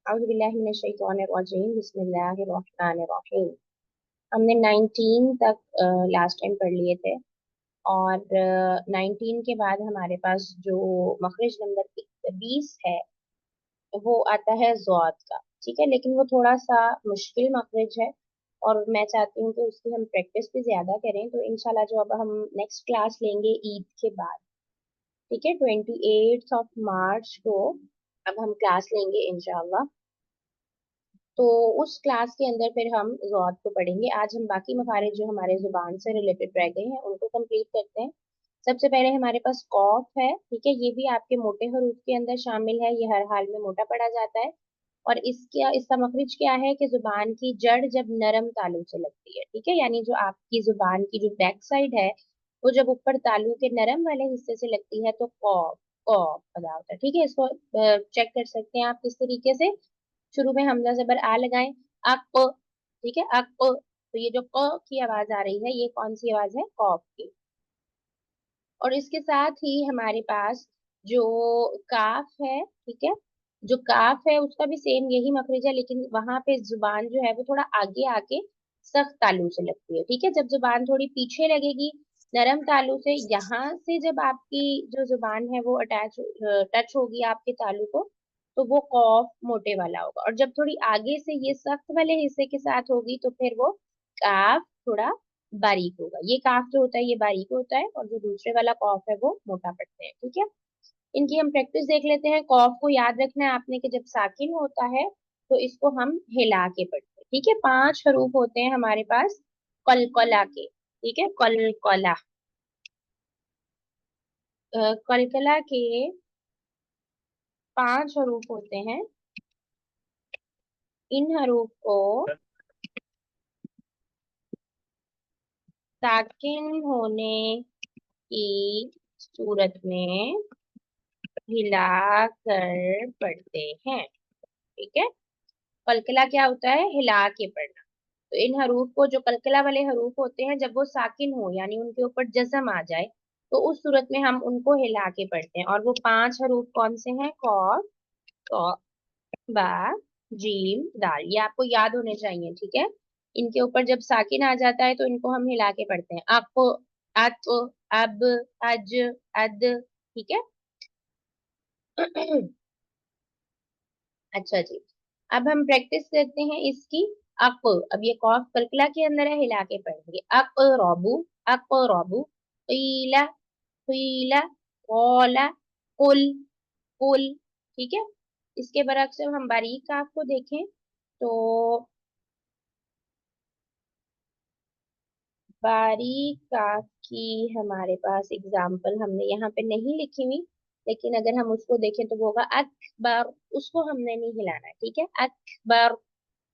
औज़ु बिल्लाहि मिनश शैतानिर रजीम बिस्मिल्लाहिर रहमानिर रहीम। हमने 19 तक लास्ट टाइम पढ़ लिए थे और 19 के बाद हमारे पास जो मखरज नंबर 20 है वो आता है ज़ौद का। ठीक है, लेकिन वो थोड़ा सा मुश्किल मखरज है और मैं चाहती हूँ कि उसकी हम प्रैक्टिस भी ज्यादा करें। तो इंशाल्लाह जो अब हम नेक्स्ट क्लास लेंगे ईद के बाद, ठीक है, 28 मार्च को अब हम क्लास लेंगे इंशाल्लाह। तो उस क्लास के अंदर फिर हम ज़ौद को पढ़ेंगे। आज हम बाकी मखारिज जो हमारे जुबान से रिलेटेड रह गए हैं उनको कंप्लीट करते हैं। सबसे पहले हमारे पास कॉफ है, ठीक है, ये भी आपके मोटे हरूफ के अंदर शामिल है, ये हर हाल में मोटा पढ़ा जाता है। और इसका मखरिज क्या है कि जुबान की जड़ जब नरम तालू से लगती है, ठीक है, यानी जो आपकी जुबान की जो बैक साइड है वो जब ऊपर तालू के नरम वाले हिस्से से लगती है तो कॉफ कॉफ अदा होता है। ठीक है, इसको चेक कर सकते हैं आप किस तरीके से। शुरू में हमजा ज़बर आ लगाएं, अक, ठीक है, अक। तो ये जो क की आवाज आ रही है ये कौन सी आवाज है? कॉफ की। और इसके साथ ही हमारे पास जो काफ है, ठीक है, जो काफ है उसका भी सेम यही मखरज है, लेकिन वहां पे जुबान जो है वो थोड़ा आगे आके सख्त तालू से लगती है। ठीक है, जब जुबान थोड़ी पीछे लगेगी नरम तालू से, यहाँ से जब आपकी जो जुबान है वो अटैच टच होगी आपके तालू को, तो वो कॉफ मोटे वाला होगा। और जब थोड़ी आगे से ये सख्त वाले हिस्से के साथ होगी तो फिर वो काफ थोड़ा बारीक होगा। ये काफ जो होता है ये बारीक होता है और जो दूसरे वाला कॉफ है वो मोटा पड़ते हैं। ठीक है, इनकी हम प्रैक्टिस देख लेते हैं। कॉफ को याद रखना है आपने कि जब साकिन होता है तो इसको हम हिला के पढ़ते हैं। ठीक है, 5 हरूफ होते हैं हमारे पास कलकला के। ठीक है, कलकला, कलकला के 5 हरूफ होते हैं। इन हरूफ को साकिन होने की सूरत में हिला कर पढ़ते हैं। ठीक है, कलकला क्या होता है? हिला के पढ़ना। तो इन हरूफ को, जो कलकला वाले हरूफ होते हैं, जब वो साकिन हो यानी उनके ऊपर जज़म आ जाए तो उस सूरत में हम उनको हिला के पढ़ते हैं। और वो 5 हरूफ कौन से हैं? कॉफ, तो, बा, जीम, दाल। ये आपको याद होने चाहिए। ठीक है, इनके ऊपर जब साकिन आ जाता है तो इनको हम हिला के पढ़ते हैं। अक, अत, अब, अज, अद। ठीक है। अच्छा जी, अब हम प्रैक्टिस करते हैं इसकी। अक, अब ये कॉफ कलकला के अंदर है, हिला के पढ़ेंगे। अक रोबू, अक रोबू, कीला, कीला, कौला, कुल, कुल। ठीक है, इसके बरक्स जब हम बारीक काफ को देखें तो बारीक काफ की हमारे पास एग्जाम्पल हमने यहाँ पे नहीं लिखी हुई, लेकिन अगर हम उसको देखें तो वो होगा अकबर। उसको हमने नहीं हिलाना है। ठीक है, अकबर।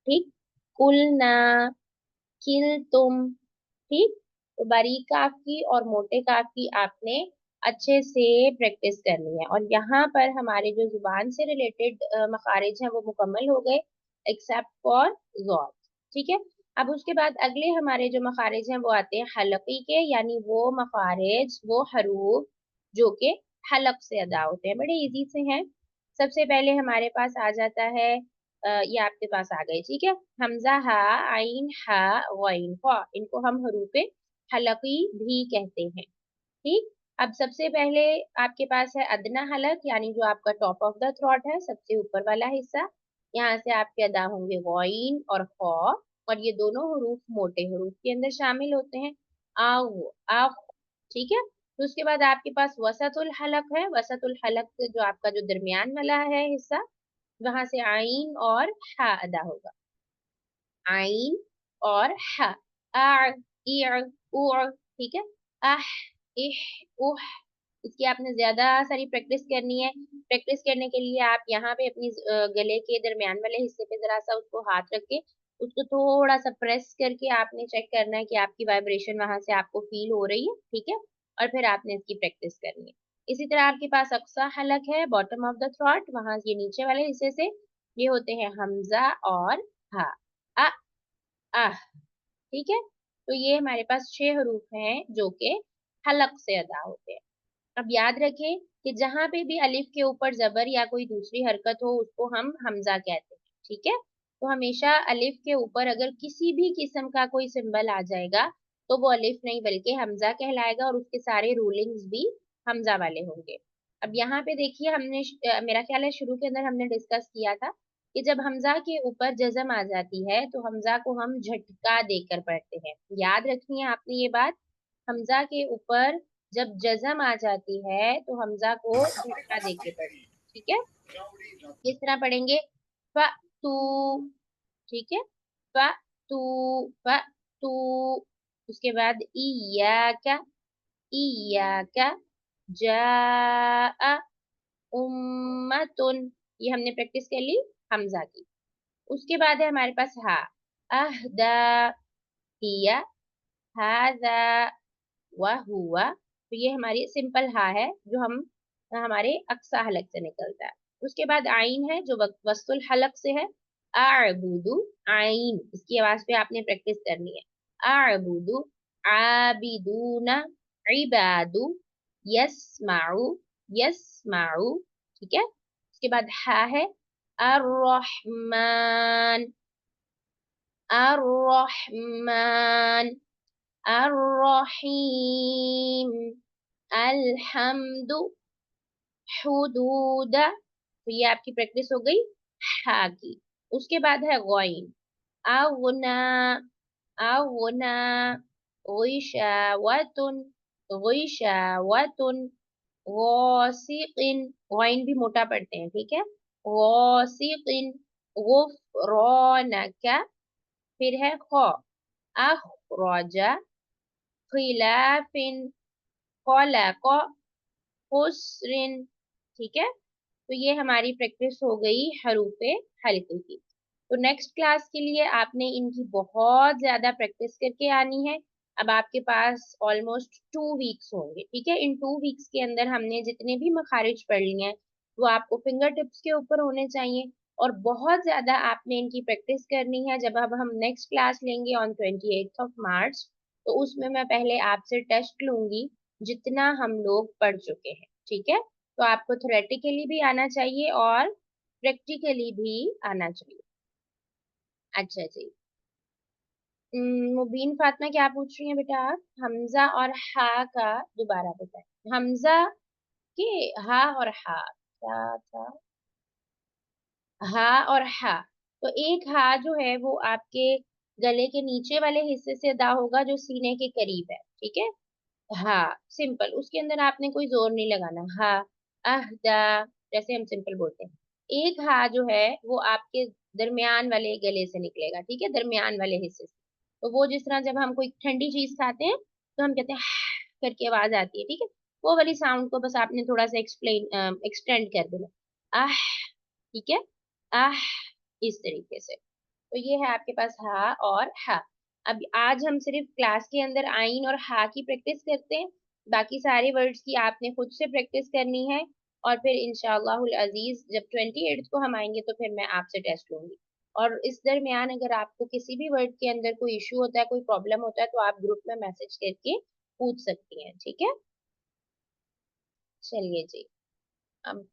ठीक, कुलना, किल तुम। ठीक, तो बारीक काफ की और मोटे काफ की आपने अच्छे से प्रैक्टिस करनी है। और यहाँ पर हमारे जो जुबान से रिलेटेड मखारिज हैं वो मुकम्मल हो गए, एक्सेप्ट फॉर ज़ौद। ठीक है, अब उसके बाद अगले हमारे जो मखारिज हैं वो आते हैं हलकी के, यानी वो मखारिज, वो हरूफ जो कि हलक से अदा होते हैं। बड़े इजी से हैं। सबसे पहले हमारे पास आ जाता है, ये आपके पास आ गए। ठीक है, हमजा, हा, आइन, हा, गइन, फा, इनको हम हरूफे हलकी भी कहते हैं। ठीक, अब सबसे पहले आपके पास है अदना हलक, यानी जो आपका टॉप ऑफ द थ्रोट है, सबसे ऊपर वाला हिस्सा। यहाँ से आपके अदा होंगे गइन और खा, और ये दोनों हरूफ मोटे हरूफ के अंदर शामिल होते हैं। आओ, आ। ठीक है, तो उसके बाद आपके पास वसतुल हलक है। वसतुल हलक से जो आपका जो दरमियान वाला है हिस्सा, वहां से आइन और हा अदा होगा। आइन और हा, आ, इर, उर। ठीक है, आह, इह, उह। इसकी आपने ज्यादा सारी प्रैक्टिस करनी है। प्रैक्टिस करने के लिए आप यहाँ पे अपनी गले के दरमियान वाले हिस्से पे जरा सा उसको हाथ रख के उसको थोड़ा सा प्रेस करके आपने चेक करना है कि आपकी वाइब्रेशन वहां से आपको फील हो रही है। ठीक है, और फिर आपने इसकी प्रैक्टिस करनी है। इसी तरह आपके पास अक्सा हलक है, बॉटम ऑफ द थ्रोट, वहां ये नीचे वाले हिस्से से ये होते हैं हमजा और हा, आ, आह। ठीक है, तो ये हमारे पास 6 हरूफ हैं जो कि हलक से अदा होते हैं। अब याद रखें कि जहां पे भी अलिफ के ऊपर जबर या कोई दूसरी हरकत हो उसको हम हमजा कहते हैं। ठीक है। तो हमेशा अलिफ के ऊपर अगर किसी भी किस्म का कोई सिंबल आ जाएगा तो वो अलिफ नहीं बल्कि हमजा कहलाएगा और उसके सारे रूलिंग्स भी हमजा वाले होंगे। अब यहाँ पे देखिए हमने मेरा ख्याल है शुरू के अंदर हमने डिस्कस किया था कि जब हमजा के ऊपर जज़म आ जाती है तो हमजा को हम झटका देकर पढ़ते हैं। याद रखनी है आपने ये बात, हमजा के ऊपर जब जज़म आ जाती है तो हमजा को झटका देके पढ़ते हैं, ठीक है। किस तरह पढ़ेंगे, फ तू, ठीक है, फ तू, फ तू, उसके बाद इय्याका, इय्याका, जाअ उम्मतुन, ये हमने प्रैक्टिस कर ली हमजा की। उसके बाद है हमारे पास हा, अहदा, हिया, हाजा, व हुआ। तो ये हमारी सिंपल हा है जो हम हमारे अक्सा हलक से निकलता है। उसके बाद आइन है जो वस्तुल हलक से है, आबुदु, आइन, इसकी आवाज पे आपने प्रैक्टिस करनी है। आबुदु, आबिदूना, इबादु, यस्माउ, यस्माउ, ठीक है। उसके बाद हा है, अर्रहमान, अर्रहमान, अर्रहीम, अल्हम्दु, हुदूदा। तो ये आपकी प्रैक्टिस हो गई हा की। उसके बाद है गौइन, अगना, अगना, गुइशावतुन, गुइशावतुन, गौसिकिन, गौइन भी मोटा पढ़ते हैं, ठीक है, गौसिकिन, गुफरानका। फिर है खौ, अखरजा, खिलाफिन, खलक, खुस्रिन, ठीक है। तो ये हमारी प्रैक्टिस हो गई हरूफे हल्के की। तो नेक्स्ट क्लास के लिए आपने इनकी बहुत ज्यादा प्रैक्टिस करके आनी है। अब आपके पास ऑलमोस्ट 2 वीक्स होंगे, ठीक है। इन 2 वीक्स के अंदर हमने जितने भी मखारिज पढ़ लिए हैं वो आपको फिंगर टिप्स के ऊपर होने चाहिए और बहुत ज्यादा आपने इनकी प्रैक्टिस करनी है। जब अब हम नेक्स्ट क्लास लेंगे ऑन 28 मार्च, तो उसमें मैं पहले आपसे टेस्ट लूंगी जितना हम लोग पढ़ चुके हैं, ठीक है। तो आपको थ्योरेटिकली भी आना चाहिए और प्रैक्टिकली भी आना चाहिए। अच्छा जी। मुबीन फातिमा क्या पूछ रही हैं बेटा आप, हमजा और हा का दोबारा बताएं। हमजा के हा और हा, क्या था, हा और हा। तो एक हा जो है वो आपके गले के नीचे वाले हिस्से से अदा होगा जो सीने के करीब है, ठीक है। हाँ, सिंपल, उसके अंदर आपने कोई जोर नहीं लगाना। हा, अहदा, जैसे हम सिंपल बोलते हैं। एक हा जो है वो आपके दरमियान वाले गले से निकलेगा, ठीक है, दरमियान वाले हिस्से से। तो वो जिस तरह जब हम कोई ठंडी चीज खाते हैं तो हम कहते हैं करके आवाज आती है, ठीक है। वो वाली साउंड को बस आपने थोड़ा सा एक्सटेंड कर देना, आह, ठीक है, आह, इस तरीके से। तो ये है आपके पास हा और हा। अब आज हम सिर्फ क्लास के अंदर आइन और हा की प्रैक्टिस करते हैं, बाकी सारे वर्ड्स की आपने खुद से प्रैक्टिस करनी है। और फिर इंशाअल्लाहुल अजीज जब 28 को हम आएंगे तो फिर मैं आपसे टेस्ट लूंगी। और इस दरमियान अगर आपको किसी भी वर्ड के अंदर कोई इशू होता है, कोई प्रॉब्लम होता है, तो आप ग्रुप में मैसेज करके पूछ सकती हैं, ठीक है। चलिए जी। अब